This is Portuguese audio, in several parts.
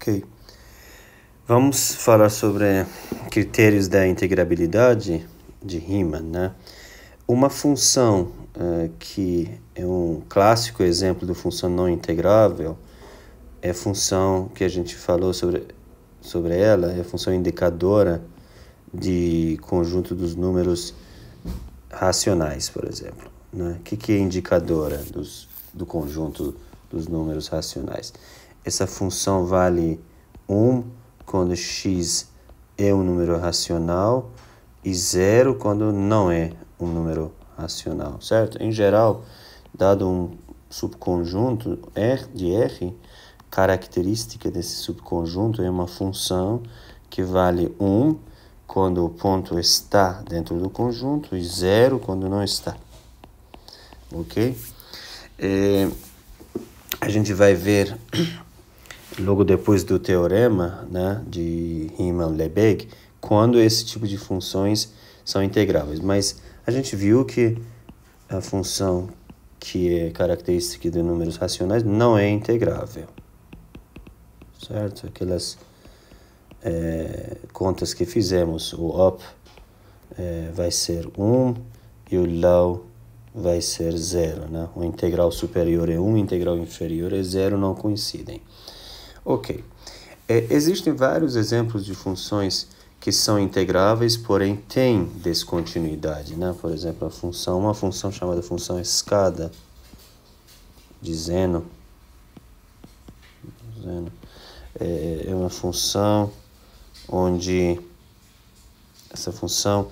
Ok. Vamos falar sobre critérios da integrabilidade de Riemann, né? Uma função que é um clássico exemplo de função não integrável é a função que a gente falou sobre ela, é a função indicadora de conjunto dos números racionais, por exemplo, né? O que é indicadora do conjunto dos números racionais? Essa função vale 1 quando x é um número racional e 0 quando não é um número racional, certo? Em geral, dado um subconjunto de R, característica desse subconjunto é uma função que vale 1 quando o ponto está dentro do conjunto e 0 quando não está. Ok? A gente vai ver logo depois do teorema, né, de Riemann-Lebesgue, quando esse tipo de funções são integráveis. Mas a gente viu que a função que é característica de números racionais não é integrável, certo? Aquelas contas que fizemos, o up vai ser 1 e o low vai ser 0, né? O integral superior é 1, o integral inferior é 0, não coincidem. Ok. Existem vários exemplos de funções que são integráveis, porém têm descontinuidade, né? Por exemplo, uma função chamada função escada de Zeno. É uma função onde essa função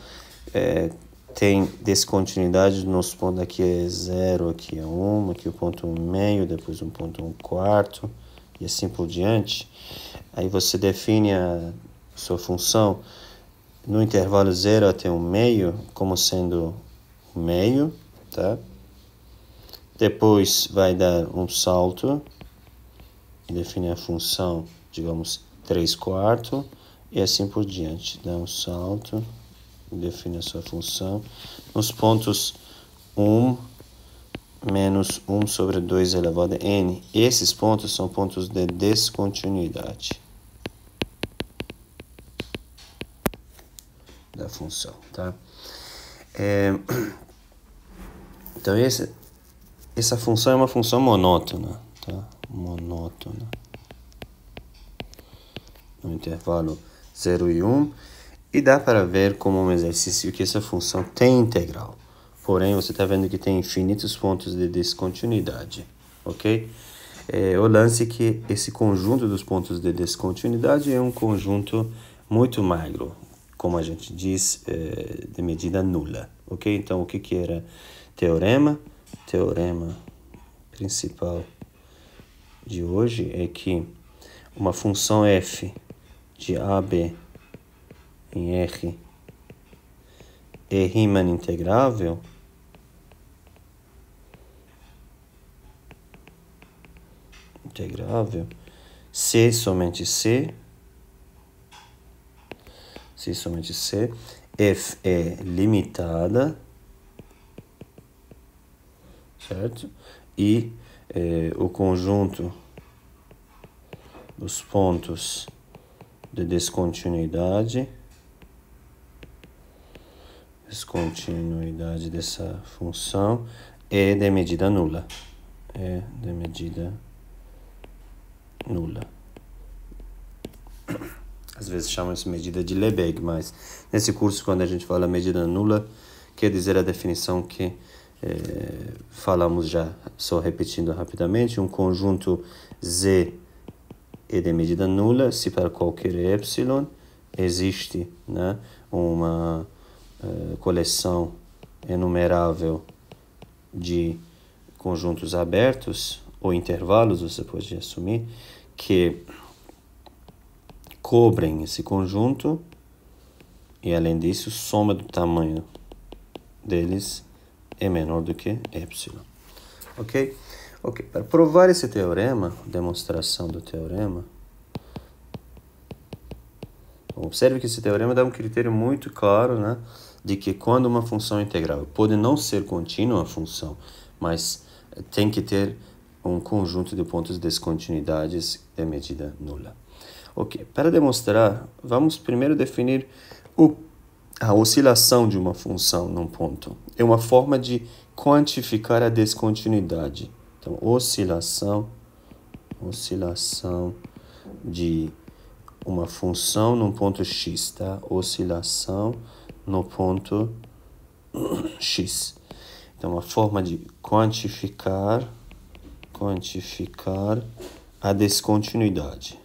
tem descontinuidade nos pontos, aqui é 0, aqui é 1, aqui é o ponto 1,5, depois um ponto 1/4 e assim por diante. Aí você define a sua função no intervalo 0 até 1,5 como sendo 1,5, tá? Depois vai dar um salto e define a função, digamos, 3/4 e assim por diante. Dá um salto e define a sua função nos pontos 1 menos 1 sobre 2 elevado a n. Esses pontos são pontos de descontinuidade da função, tá? Então, essa função é uma função monótona, tá? Monótona. No intervalo 0 e 1. E dá para ver como um exercício que essa função tem integral. Porém, você está vendo que tem infinitos pontos de descontinuidade, ok? O lance é que esse conjunto dos pontos de descontinuidade é um conjunto muito magro, como a gente diz, de medida nula, ok? Então, o que era teorema? Teorema principal de hoje é que uma função f de AB em R é Riemann integrável se somente C, f é limitada, certo? E o conjunto dos pontos de descontinuidade dessa função é de medida nula. Às vezes chamam-se medida de Lebesgue, mas nesse curso, quando a gente fala medida nula, quer dizer a definição que falamos já, só repetindo rapidamente. Um conjunto Z é de medida nula se para qualquer epsilon existe, né, uma coleção enumerável de conjuntos abertos ou intervalos, você pode assumir, que cobrem esse conjunto e, além disso, soma do tamanho deles é menor do que epsilon. Ok? Para provar esse teorema, demonstração do teorema, observe que esse teorema dá um critério muito claro, né, de que quando uma função integrável pode não ser contínua a função, mas tem que ter um conjunto de pontos de descontinuidades de medida nula. Ok, para demonstrar, vamos primeiro definir a oscilação de uma função num ponto. É uma forma de quantificar a descontinuidade. Então, oscilação de uma função num ponto x, tá? Oscilação no ponto x. Então, uma forma de quantificar a descontinuidade.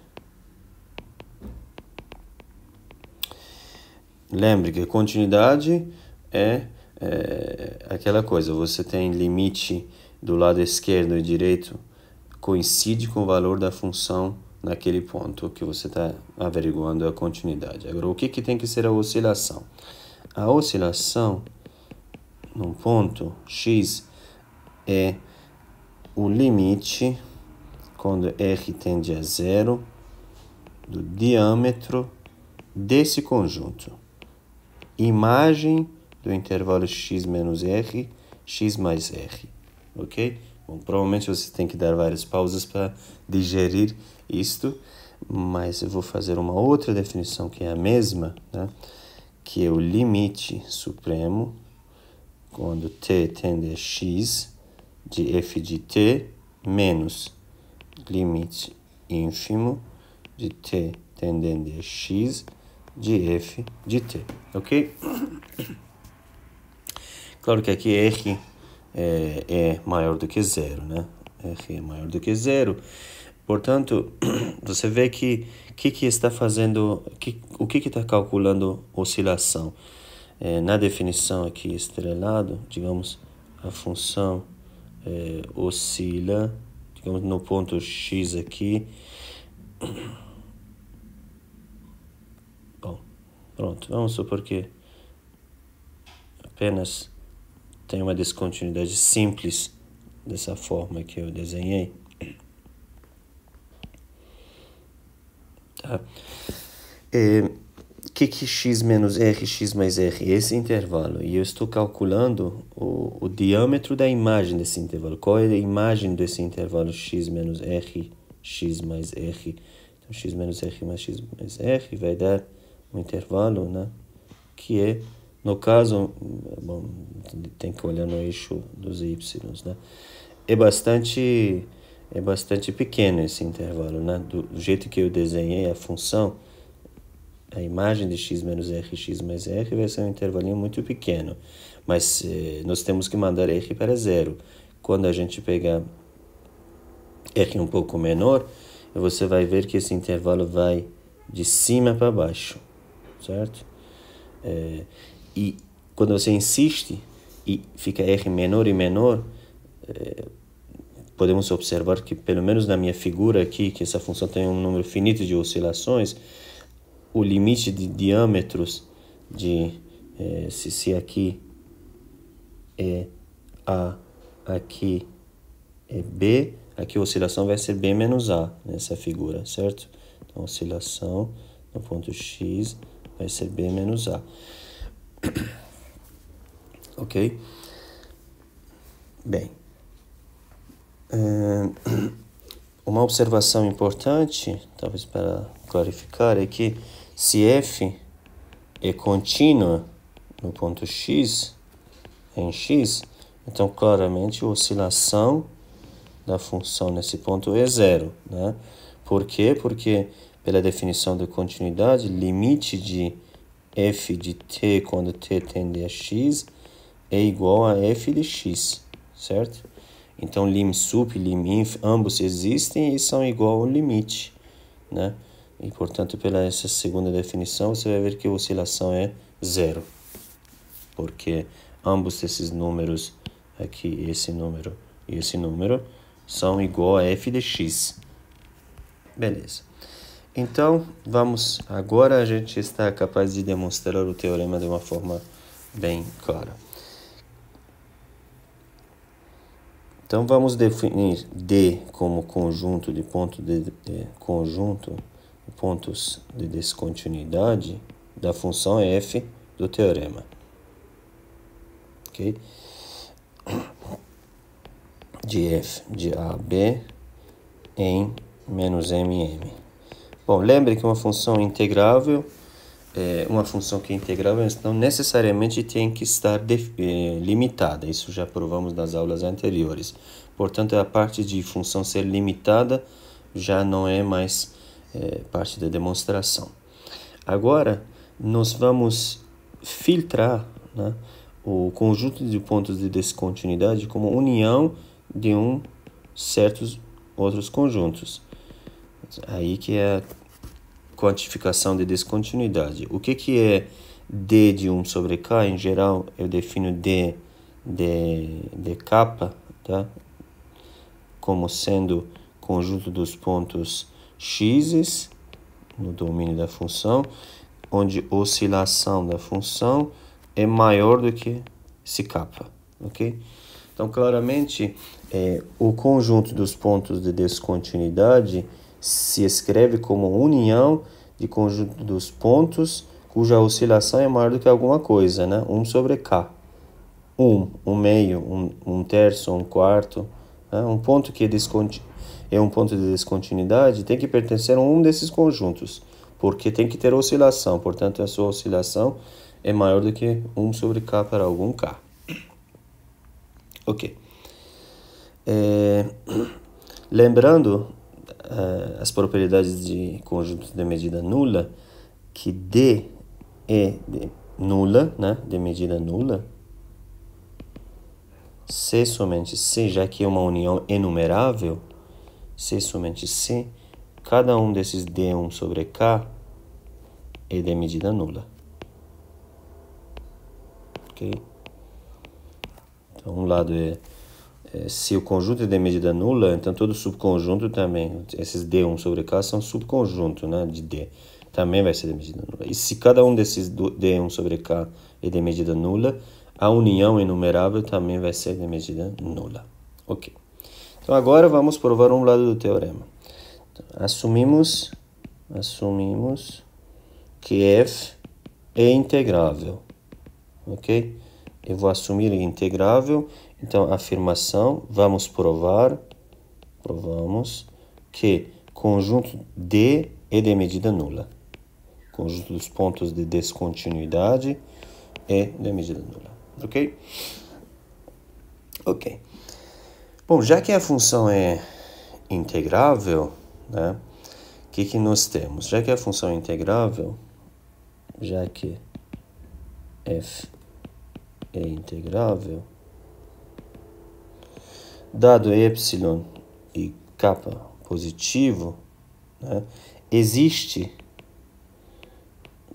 Lembre que a continuidade é aquela coisa, você tem limite do lado esquerdo e direito, coincide com o valor da função naquele ponto que você está averiguando a continuidade. Agora, o que tem que ser a oscilação? A oscilação num ponto x é o limite, quando r tende a zero, do diâmetro desse conjunto. Imagem do intervalo x menos r, x mais r, ok? Bom, provavelmente você tem que dar várias pausas para digerir isto, mas eu vou fazer uma outra definição que é a mesma, né? Que é o limite supremo, quando t tende a x, de f de t, menos limite ínfimo de t tendendo a x, de f de t, ok? Claro que aqui r é maior do que zero, né? R é maior do que zero. Portanto, você vê que está fazendo, o que está calculando oscilação. Na definição aqui estrelado, digamos, a função oscila, digamos, no ponto x aqui. Bom, pronto, vamos supor que apenas tem uma descontinuidade simples dessa forma que eu desenhei. Tá? Que x menos r, x mais r? Esse intervalo. E eu estou calculando o diâmetro da imagem desse intervalo. Qual é a imagem desse intervalo x menos r, x mais r? Então, x menos r mais x mais r vai dar um intervalo, né? Que é, no caso, bom, tem que olhar no eixo dos y, né? É bastante pequeno esse intervalo, né? Do jeito que eu desenhei a função, a imagem de x menos r, x mais r vai ser um intervalinho muito pequeno. Mas nós temos que mandar r para zero. Quando a gente pegar r um pouco menor, você vai ver que esse intervalo vai de cima para baixo, certo? E quando você insiste e fica r menor e menor, podemos observar que, pelo menos na minha figura aqui, que essa função tem um número finito de oscilações, o limite de diâmetros se aqui é A, aqui é B, aqui a oscilação vai ser B menos A nessa figura, certo? Então, a oscilação no ponto X vai ser B menos A. Ok? Bem, uma observação importante, talvez para clarificar, é que se f é contínua no ponto x, em x, então claramente a oscilação da função nesse ponto é zero, né? Por quê? Porque pela definição de continuidade, limite de f de t quando t tende a x é igual a f de x, certo? Então, lim sup e lim inf, ambos existem e são igual ao limite, né? E, portanto, pela essa segunda definição, você vai ver que a oscilação é zero. Porque ambos esses números, aqui, esse número e esse número, são igual a f de x. Beleza. Então, agora a gente está capaz de demonstrar o teorema de uma forma bem clara. Então, vamos definir D como conjunto de pontos de descontinuidade da função f do teorema. Ok? de f de AB em menos mm. Bom, lembre que uma função integrável, uma função que é integrável, não necessariamente tem que estar limitada. Isso já provamos nas aulas anteriores. Portanto, a parte de função ser limitada já não é mais parte da demonstração. Agora, nós vamos filtrar, né, o conjunto de pontos de descontinuidade como união de certos outros conjuntos. Aí que é a quantificação de descontinuidade. O que é D de 1 sobre K? Em geral, eu defino D de K, tá? Como sendo conjunto dos pontos x no domínio da função, onde a oscilação da função é maior do que esse K, ok? Então, claramente, o conjunto dos pontos de descontinuidade se escreve como união de conjunto dos pontos cuja oscilação é maior do que alguma coisa, né? 1 sobre K. 1 meio, 1 terço, 1 quarto. Né? Um ponto que é um ponto de descontinuidade tem que pertencer a um desses conjuntos, porque tem que ter oscilação. Portanto, a sua oscilação é maior do que 1 sobre K para algum K. Ok. Lembrando as propriedades de conjuntos de medida nula, que D é nula, né? De medida nula, se somente se, já que é uma união enumerável, se somente se, cada um desses D1 sobre K é de medida nula. Ok? Então, um lado se o conjunto é de medida nula, então todo subconjunto também, esses D1 sobre K são subconjunto, né, de D, também vai ser de medida nula. E se cada um desses D1 sobre K é de medida nula, a união enumerável também vai ser de medida nula. Ok. Então agora vamos provar um lado do teorema. Então, assumimos que f é integrável, ok? Eu vou assumir integrável. Então, afirmação, provamos que conjunto D é de medida nula. Conjunto dos pontos de descontinuidade é de medida nula. Ok? Ok. Bom, já que a função é integrável, né? O que nós temos? Já que a função é integrável, já que f é integrável, dado epsilon e k positivo, né, existe,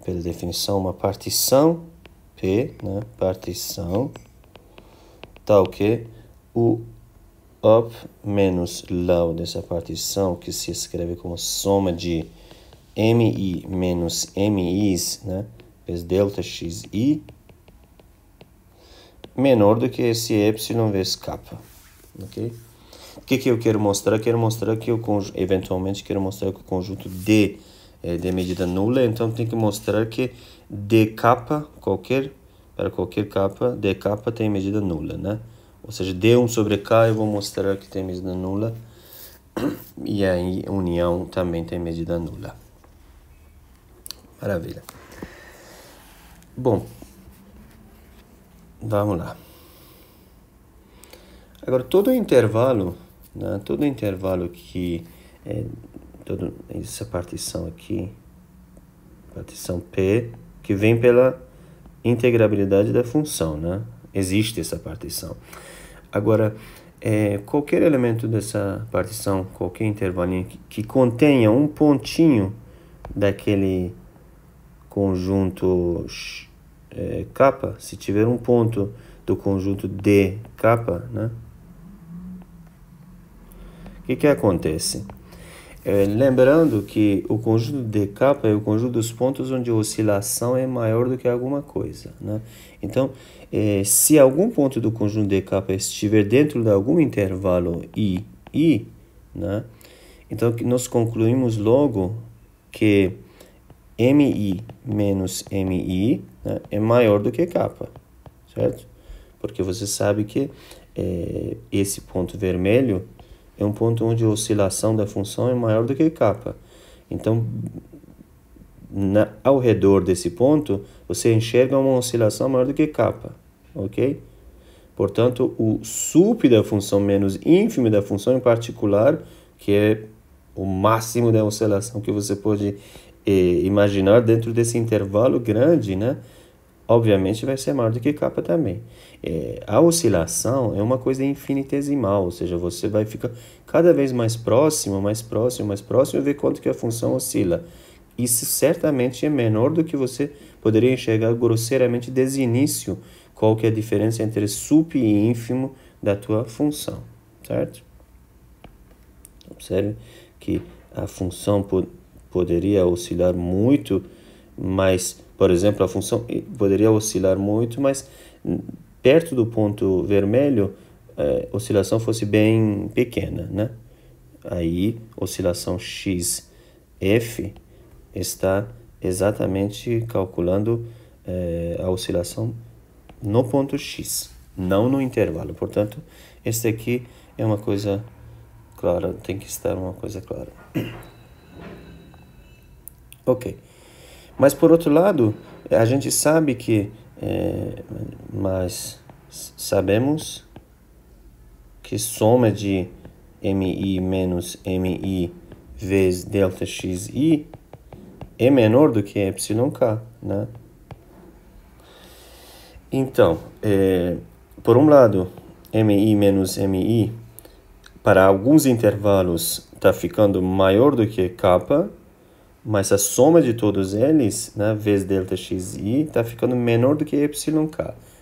pela definição, uma partição P, né, partição, tal que o up menos low dessa partição, que se escreve como soma de mi menos mi's, né, vezes delta xi, menor do que esse epsilon vezes kappa. Ok? O que eu quero mostrar? Quero mostrar que eventualmente quero mostrar que o conjunto D é de medida nula, então tem que mostrar que dk, para qualquer kappa, dk tem medida nula, né? Ou seja, D1 sobre K eu vou mostrar que tem medida nula, e aí a união também tem medida nula. Maravilha. Bom, vamos lá. Agora, todo intervalo, né, que toda essa partição aqui, partição P, que vem pela integrabilidade da função, né? Existe essa partição. Agora, qualquer elemento dessa partição, qualquer intervalinho que contenha um pontinho daquele conjunto K, se tiver um ponto do conjunto dk, né? O que acontece? Lembrando que o conjunto dk é o conjunto dos pontos onde a oscilação é maior do que alguma coisa, né? Então, se algum ponto do conjunto dk estiver dentro de algum intervalo i, né? Então, nós concluímos logo que mi menos mi, né, é maior do que k, certo? Porque você sabe que esse ponto vermelho é um ponto onde a oscilação da função é maior do que kappa. Então, ao redor desse ponto, você enxerga uma oscilação maior do que kappa, ok? Portanto, o sup da função menos ínfimo da função em particular, que é o máximo da oscilação que você pode imaginar dentro desse intervalo grande, né? Obviamente vai ser maior do que kappa também. A oscilação é uma coisa infinitesimal, ou seja, você vai ficar cada vez mais próximo, e ver quanto que a função oscila. Isso certamente é menor do que você poderia enxergar grosseiramente desde o início, qual que é a diferença entre sup e ínfimo da tua função, certo? Observe que a função poderia oscilar muito, mas, por exemplo, a função poderia oscilar muito, mas perto do ponto vermelho, a oscilação fosse bem pequena, né? Aí, oscilação XF está exatamente calculando a oscilação no ponto X, não no intervalo. Portanto, este aqui é uma coisa clara, tem que estar uma coisa clara. Ok. Mas, por outro lado, a gente sabe que, mas sabemos que soma de MI menos MI vezes delta XI é menor do que εk, né? Então, por um lado, MI menos MI, para alguns intervalos, está ficando maior do que kappa, mas a soma de todos eles, né, vezes delta xi, está ficando menor do que εk.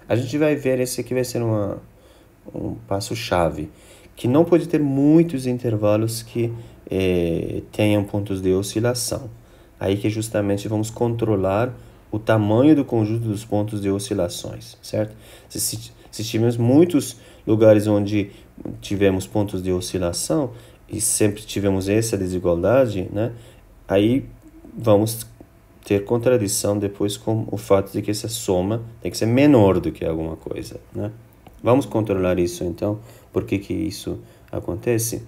A gente vai ver, esse aqui vai ser um passo-chave, que não pode ter muitos intervalos que tenham pontos de oscilação. Aí que justamente vamos controlar o tamanho do conjunto dos pontos de oscilações, certo? Se tivermos muitos lugares onde tivemos pontos de oscilação e sempre tivemos essa desigualdade, né? Aí vamos ter contradição depois com o fato de que essa soma tem que ser menor do que alguma coisa, né? Vamos controlar isso então. Por que que isso acontece?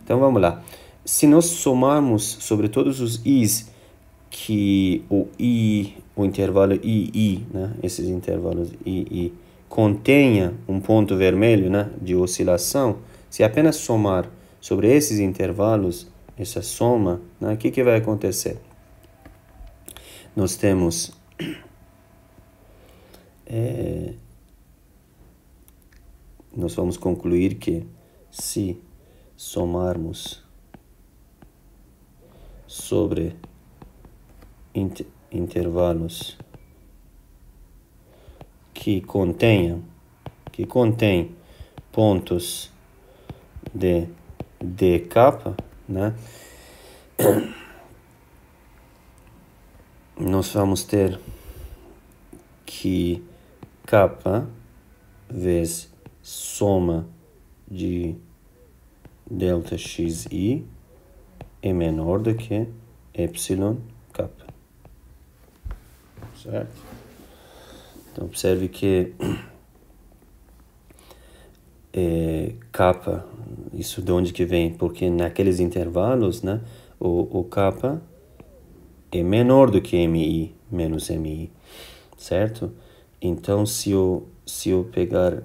Então vamos lá. Se nós somarmos sobre todos os i's que o intervalo II, né, esses intervalos II, contenha um ponto vermelho, né, de oscilação, se apenas somar sobre esses intervalos, essa soma, né, o que vai acontecer? Nós temos nós vamos concluir que se somarmos sobre intervalos que contêm pontos de dk, né? Nós vamos ter que k vezes soma de delta xi é menor do que epsilon k. Certo? Então, observe que kappa, isso de onde que vem? Porque naqueles intervalos, né, o kappa é menor do que MI menos MI, certo? Então, se eu pegar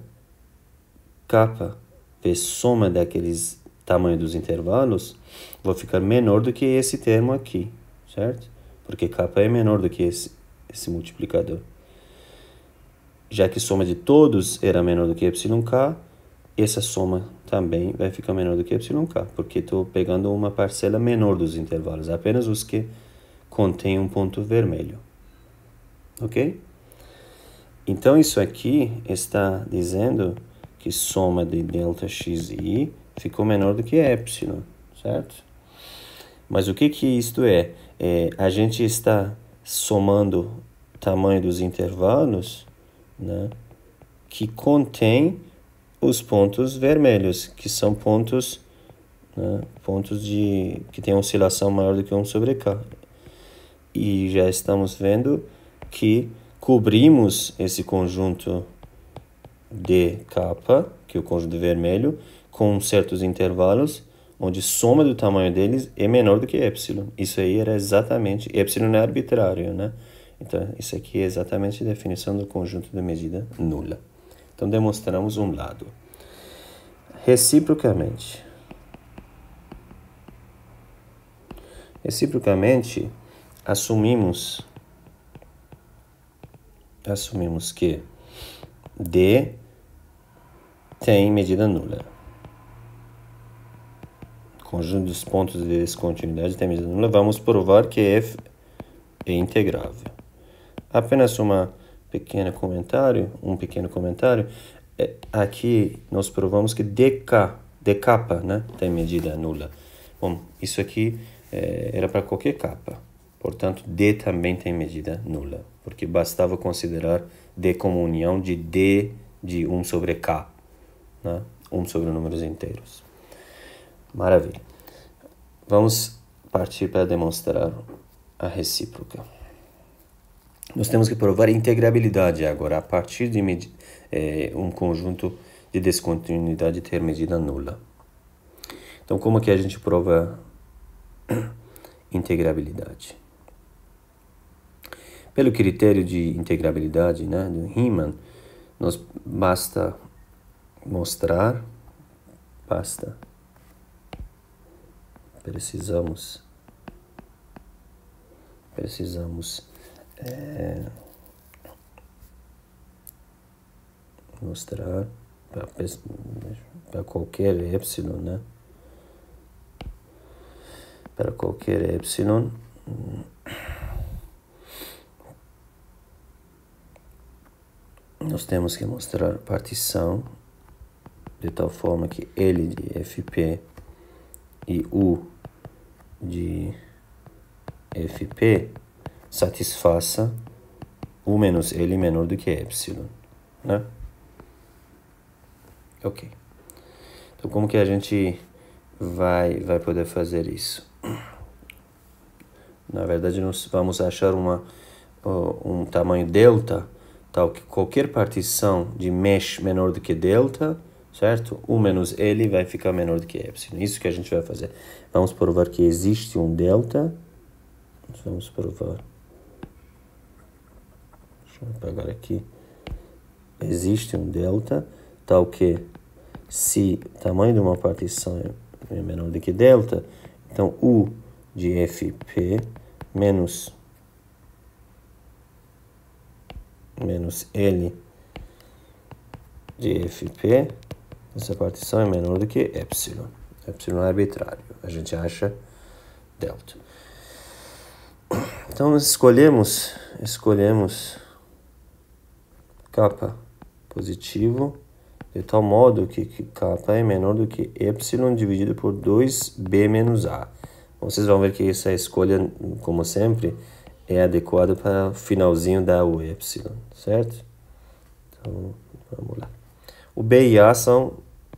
kappa vezes soma daqueles tamanhos dos intervalos, vou ficar menor do que esse termo aqui, certo? Porque kappa é menor do que esse multiplicador. Já que soma de todos era menor do que εk, essa soma também vai ficar menor do que εk, porque estou pegando uma parcela menor dos intervalos, apenas os que contêm um ponto vermelho. Ok? Então, isso aqui está dizendo que soma de delta xi ficou menor do que epsilon, certo? Mas o que isto é? A gente está somando o tamanho dos intervalos, né, que contém os pontos vermelhos, que são pontos, né, que têm oscilação maior do que 1 sobre k. E já estamos vendo que cobrimos esse conjunto d capa, que é o conjunto vermelho, com certos intervalos, onde a soma do tamanho deles é menor do que epsilon. Isso aí era exatamente... Epsilon é arbitrário, né? Então, isso aqui é exatamente a definição do conjunto de medida nula. Então, demonstramos um lado. Reciprocamente, assumimos que D tem medida nula. Conjunto dos pontos de descontinuidade tem medida nula. Vamos provar que f é integrável. Apenas um pequeno comentário. Aqui nós provamos que d capa, né, tem medida nula. Bom, isso aqui era para qualquer capa. Portanto, D também tem medida nula, porque bastava considerar D como união de D de 1 sobre K, né? 1 sobre números inteiros. Maravilha. Vamos partir para demonstrar a recíproca. Nós temos que provar a integrabilidade agora, a partir de um conjunto de descontinuidade ter medida nula. Então, como que a gente prova integrabilidade? Pelo critério de integrabilidade, né, do Riemann, basta precisamos mostrar para qualquer epsilon, né? Para qualquer epsilon, nós temos que mostrar partição de tal forma que L de FP e U de FP satisfaça U menos L menor do que epsilon, né? Ok. Então, como que a gente vai poder fazer isso? Na verdade, nós vamos achar um tamanho delta, tal que qualquer partição de mesh menor do que delta, certo? U menos L vai ficar menor do que epsilon. Isso que a gente vai fazer. Vamos provar que existe um delta. Vamos provar. Deixa eu apagar aqui. Existe um delta, tal que se o tamanho de uma partição é menor do que delta, então U de FP menos L de FP, essa partição é menor do que epsilon. Epsilon é arbitrário, a gente acha delta. Então, nós escolhemos capa positivo, de tal modo que capa é menor do que epsilon dividido por 2b menos a. Vocês vão ver que essa escolha, como sempre, é adequada para o finalzinho da U epsilon, certo? Então, vamos lá. O B e A são,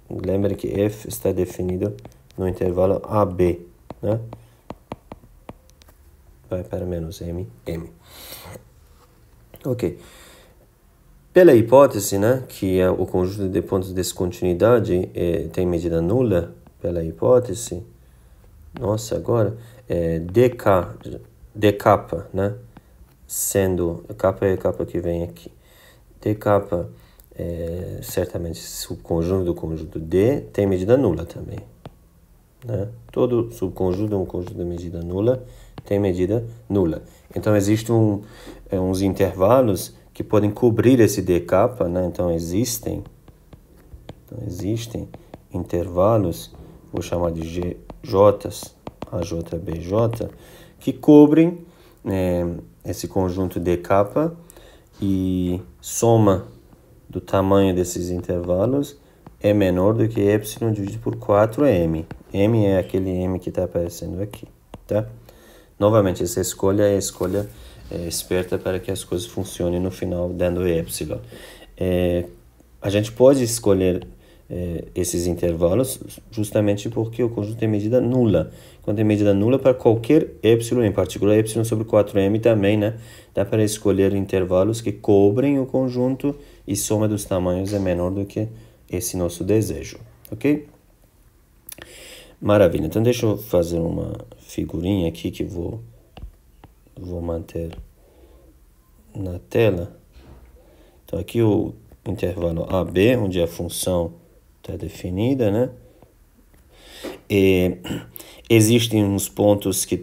lembre que F está definido no intervalo AB, né? Vai para menos M. Ok. Pela hipótese, né, que é o conjunto de pontos de descontinuidade tem medida nula, pela hipótese, nossa, agora, D capa, né, sendo, capa é a capa que vem aqui, D capa certamente subconjunto do conjunto D tem medida nula também, né? Todo subconjunto é um conjunto de medida nula, tem medida nula. Então, existem uns intervalos que podem cobrir esse D capa, né? Então, existem intervalos, vou chamar de GJs, AJBJ, que cobrem esse conjunto D capa e soma do tamanho desses intervalos é menor do que epsilon dividido por 4m. M é aquele M que está aparecendo aqui, tá? Novamente, essa escolha é a escolha esperta para que as coisas funcionem no final dando epsilon. A gente pode escolher esses intervalos justamente porque o conjunto tem medida nula. Quando tem medida nula para qualquer epsilon, em particular epsilon sobre 4m também, né? Dá para escolher intervalos que cobrem o conjunto e soma dos tamanhos é menor do que esse nosso desejo, ok? Maravilha, então deixa eu fazer uma figurinha aqui que vou manter na tela. Então aqui o intervalo AB, onde a função está definida, né? E existem uns pontos que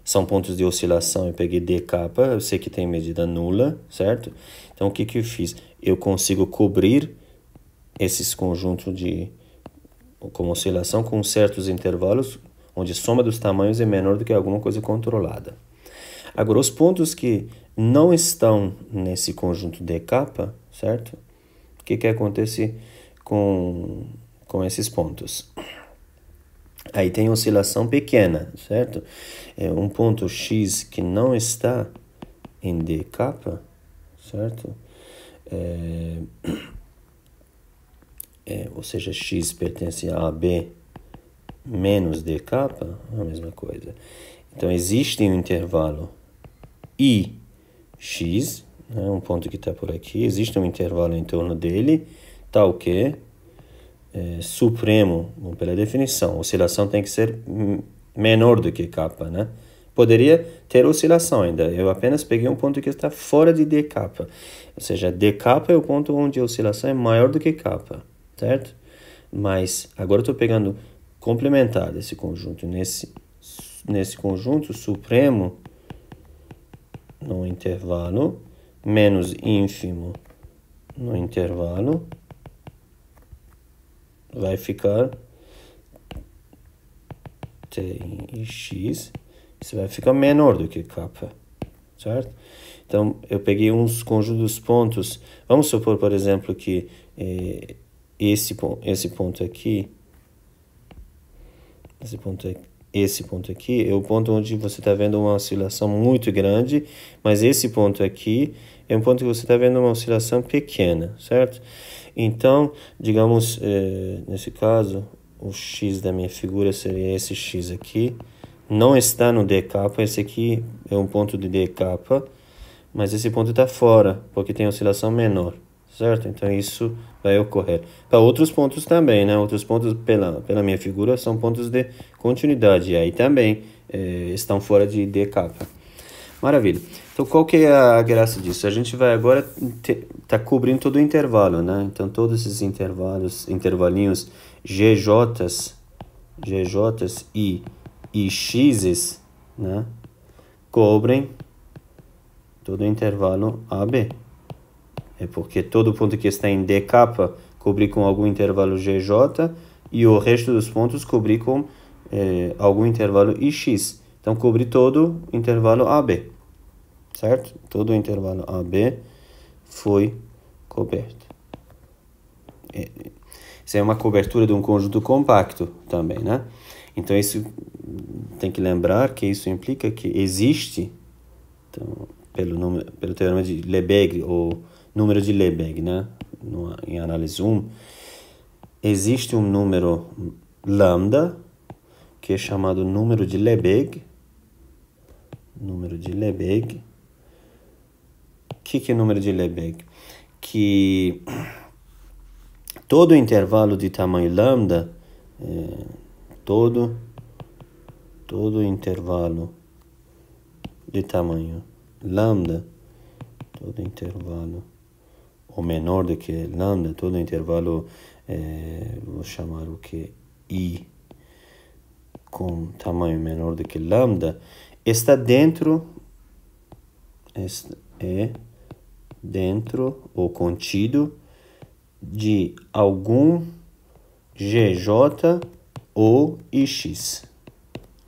são pontos de oscilação, eu peguei d kappa, eu sei que tem medida nula, certo? Então o que eu fiz? Eu consigo cobrir esses conjuntos com oscilação com certos intervalos, onde a soma dos tamanhos é menor do que alguma coisa controlada. Agora, os pontos que não estão nesse conjunto d kappa, certo? O que acontece com esses pontos? Aí tem oscilação pequena, certo? Um ponto x que não está em d kappa, certo? Ou seja, x pertence a AB menos d kappa, a mesma coisa. Então, existe um intervalo ix, né, um ponto que está por aqui, existe um intervalo em torno dele, tal que supremo, pela definição, oscilação tem que ser menor do que kappa, né? Poderia ter oscilação ainda, eu apenas peguei um ponto que está fora de d kappa, ou seja, d kappa é o ponto onde a oscilação é maior do que kappa, certo? Mas agora eu estou pegando complementar desse conjunto, nesse conjunto supremo no intervalo, menos ínfimo no intervalo, vai ficar t em x, isso vai ficar menor do que kappa, certo? Então, eu peguei uns conjuntos dos pontos, vamos supor, por exemplo, que esse ponto aqui é o ponto onde você está vendo uma oscilação muito grande, mas esse ponto aqui é um ponto que você está vendo uma oscilação pequena, certo? Então, digamos, nesse caso, o x da minha figura seria esse x aqui. Não está no d kappa, esse aqui é um ponto de d kappa, mas esse ponto está fora, porque tem oscilação menor, certo? Então, isso vai ocorrer. Para outros pontos também, né? Outros pontos, pela minha figura, são pontos de continuidade, e aí também estão fora de d kappa. Maravilha. Então, qual que é a graça disso? A gente vai agora tá cobrindo todo o intervalo, né? Então, todos esses intervalinhos GJs e Xs, né? Cobrem todo o intervalo AB. É porque todo ponto que está em d kappa cobri com algum intervalo GJ e o resto dos pontos cobri com algum intervalo IX. Então, cobri todo o intervalo AB, certo? Todo o intervalo AB foi coberto. Isso é uma cobertura de um conjunto compacto também, né? Então, isso tem que lembrar que isso implica que existe, então, pelo teorema de Lebesgue, ou número de Lebesgue, né? Em análise 1, existe um número lambda, que é chamado número de Lebesgue. Número de Lebesgue. O que é número de Lebesgue? Que todo intervalo de tamanho lambda, todo intervalo de tamanho lambda, todo intervalo, ou menor do que lambda, todo intervalo, vou chamar o que I com tamanho menor do que lambda, está dentro ou contido de algum GJ ou IX,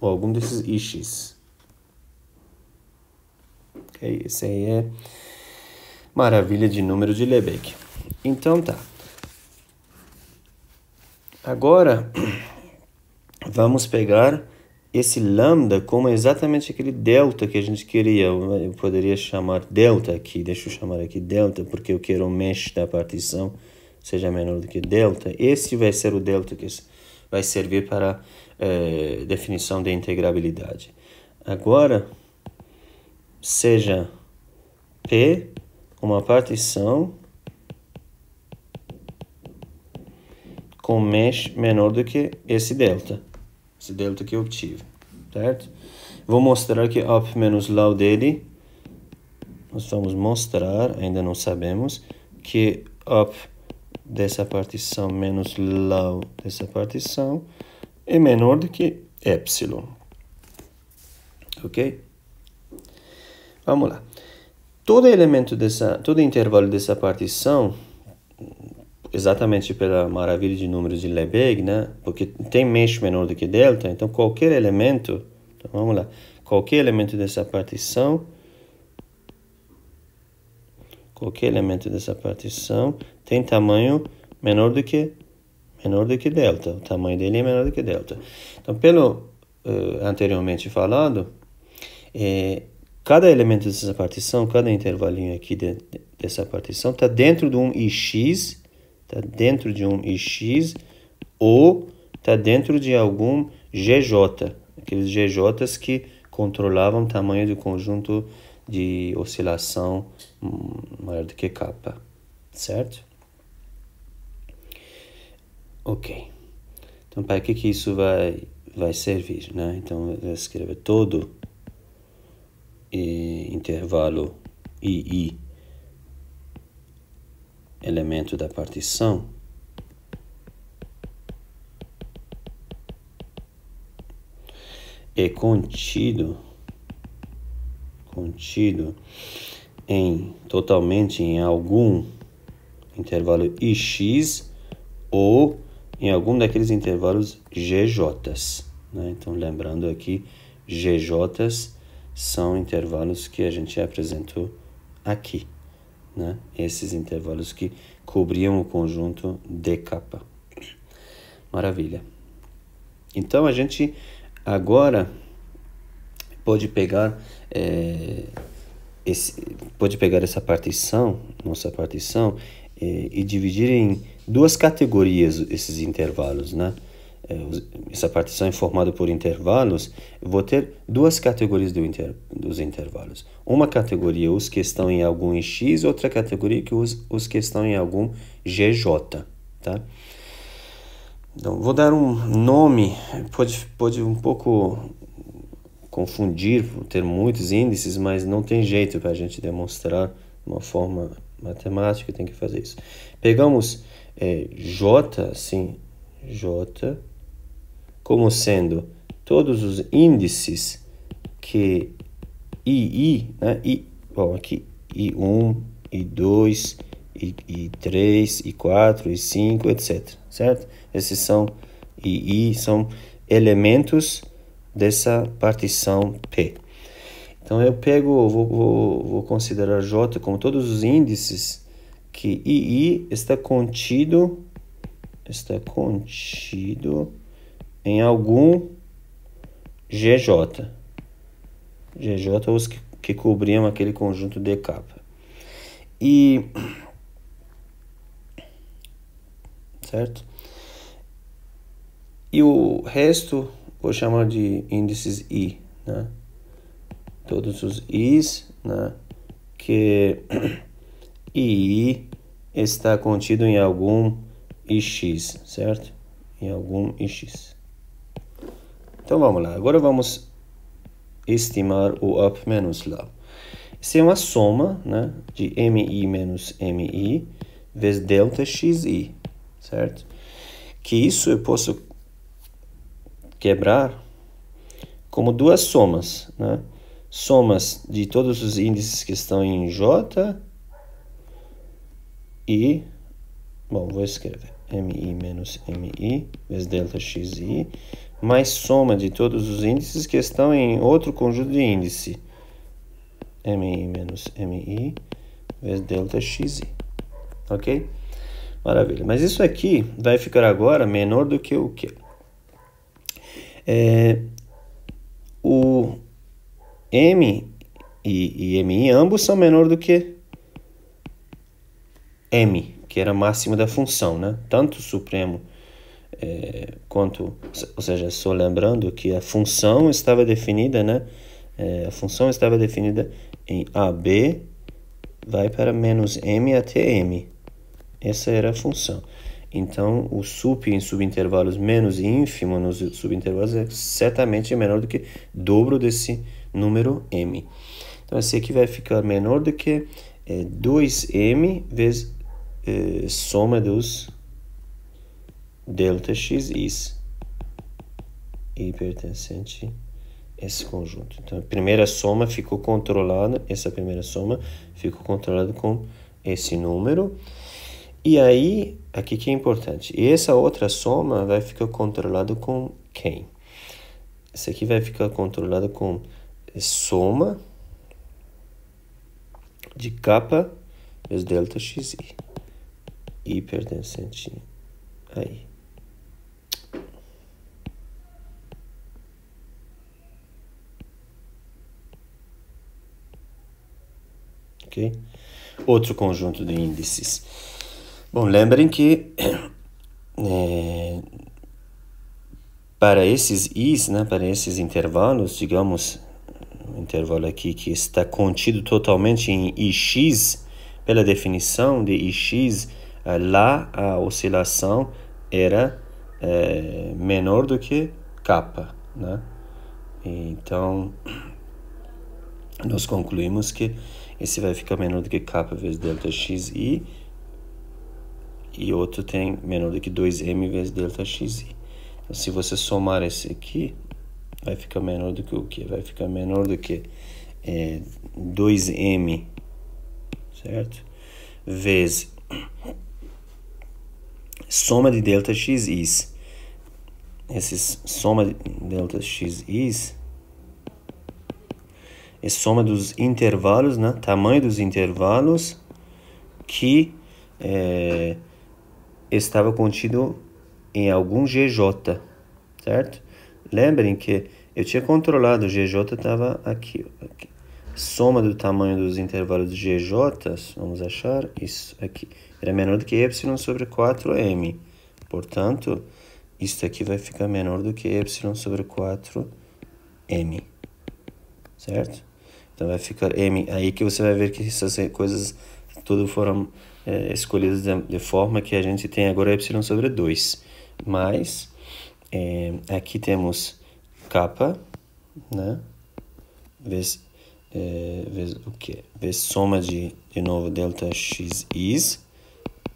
ou algum desses IX. Okay? Esse aí é maravilha de número de Lebesgue. Então tá. Agora vamos pegar esse lambda como exatamente aquele delta que a gente queria. Eu poderia chamar delta aqui, deixa eu chamar aqui delta, porque eu quero o mesh da partição seja menor do que delta. Esse vai ser o delta que vai servir para definição de integrabilidade. Agora, seja P uma partição com mesh menor do que esse delta que eu obtive, certo? Vou mostrar que up menos low dele, nós vamos mostrar, ainda não sabemos, que up dessa partição menos low dessa partição é menor do que epsilon. Ok? Vamos lá. Todo intervalo dessa partição, exatamente pela maravilha de números de Lebesgue, né? Porque tem mesh menor do que delta, então qualquer elemento, então vamos lá, qualquer elemento dessa partição tem tamanho menor do que delta. O tamanho dele é menor do que delta. Então, pelo anteriormente falado, cada elemento dessa partição, cada intervalinho aqui dessa partição está dentro de um ix, ou está dentro de algum GJ, aqueles GJs que controlavam o tamanho do conjunto de oscilação maior do que kappa, certo? Ok. Então, para que isso vai servir, né? Então, eu escrevo todo intervalo II, elemento da partição, é contido totalmente em algum intervalo ix ou em algum daqueles intervalos GJs, né? Então, lembrando aqui, GJs são intervalos que a gente apresentou aqui, né? Esses intervalos que cobriam o conjunto de kappa. Maravilha. Então, a gente agora pode pegar essa partição, nossa partição, e dividir em duas categorias esses intervalos, né? Essa partição é formada por intervalos. Eu vou ter duas categorias dos intervalos. Uma categoria, os que estão em algum x, outra categoria, que os que estão em algum GJ, tá? Então, vou dar um nome, pode um pouco confundir, ter muitos índices, mas não tem jeito para a gente demonstrar de uma forma matemática, tem que fazer isso. Pegamos J, assim, J, como sendo todos os índices que II, né? Bom, aqui I1, I2, I3, I4, I5, etc. Certo? Esses são II, são elementos dessa partição P. Então, eu vou considerar J como todos os índices que II está contido em algum GJ. GJ, os que cobriam aquele conjunto de kappa. Certo? E o resto vou chamar de índices I, né? Todos os I's, né? Que I está contido em algum Ix, certo? Em algum Ix. Então, vamos lá. Agora vamos estimar o up menos low. Isso é uma soma, né, de MI menos MI vezes delta XI, certo? Que isso eu posso quebrar como duas somas, né? Somas de todos os índices que estão em J e, bom, vou escrever MI menos MI vezes delta XI mais soma de todos os índices que estão em outro conjunto de índice, MI menos MI vezes delta XI. Ok? Maravilha. Mas isso aqui vai ficar agora menor do que o quê? O M e MI ambos são menor do que M, que era a máxima da função, né? Tanto o supremo quanto, ou seja, só lembrando que a função estava definida, né? A função estava definida em AB vai para menos M até M. Essa era a função. Então, o sup em subintervalos menos ínfimo nos subintervalos é certamente menor do que dobro desse número m. Então, esse aqui vai ficar menor do que 2m vezes soma dos delta xis e pertencente a esse conjunto. Então, a primeira soma ficou controlada, essa primeira soma ficou controlada com esse número. E aí, aqui que é importante, essa outra soma vai ficar controlada com quem? Essa aqui vai ficar controlada com soma de kappa vezes delta xi e pertencente aí. Ok? Outro conjunto de índices. Bom, lembrem que para esses i's, né, para esses intervalos, digamos, um intervalo aqui que está contido totalmente em ix, pela definição de ix, lá a oscilação era menor do que kappa, né? Então, nós concluímos que esse vai ficar menor do que kappa vezes delta xi, e outro tem menor do que 2m vezes delta xi. Então, se você somar esse aqui, vai ficar menor do que o quê? Vai ficar menor do que 2m, certo? Vezes soma de delta xi. Esse soma de delta xi é soma dos intervalos, né? Tamanho dos intervalos que estava contido em algum GJ, certo? Lembrem que eu tinha controlado, o GJ estava aqui. Soma do tamanho dos intervalos de GJ, vamos achar isso aqui, era menor do que epsilon sobre 4m. Portanto, isso aqui vai ficar menor do que epsilon sobre 4m, certo? Então vai ficar m, aí que você vai ver que essas coisas tudo foram escolhidas de forma que a gente tem agora epsilon sobre 2. Mas aqui temos kappa, né? Vezes o quê? Vezes soma de novo delta xis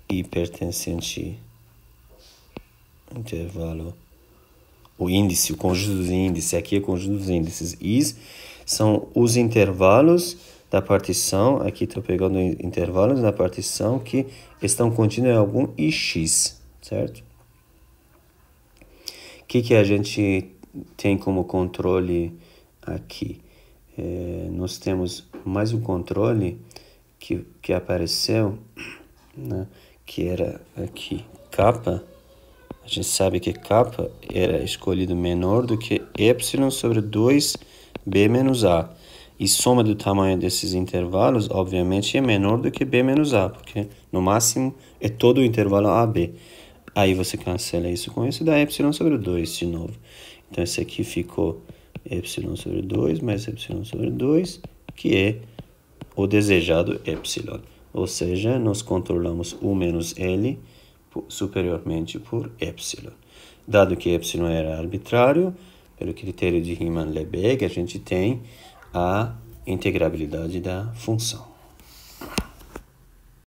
e pertencente intervalo, o índice, o conjunto dos índices, aqui é o conjunto dos índices. Is são os intervalos da partição, aqui estou pegando intervalos da partição que estão contidos em algum ix, certo? O que a gente tem como controle aqui? Nós temos mais um controle que apareceu, né, que era aqui, kappa. A gente sabe que kappa era escolhido menor do que epsilon sobre 2b menos a. E soma do tamanho desses intervalos, obviamente, é menor do que b menos a, porque no máximo é todo o intervalo AB. Aí você cancela isso com isso e dá epsilon sobre 2 de novo. Então, esse aqui ficou epsilon sobre 2 mais epsilon sobre 2, que é o desejado epsilon. Ou seja, nós controlamos U menos L superiormente por epsilon. Dado que epsilon era arbitrário, pelo critério de Riemann-Lebesgue, a gente tem a integrabilidade da função.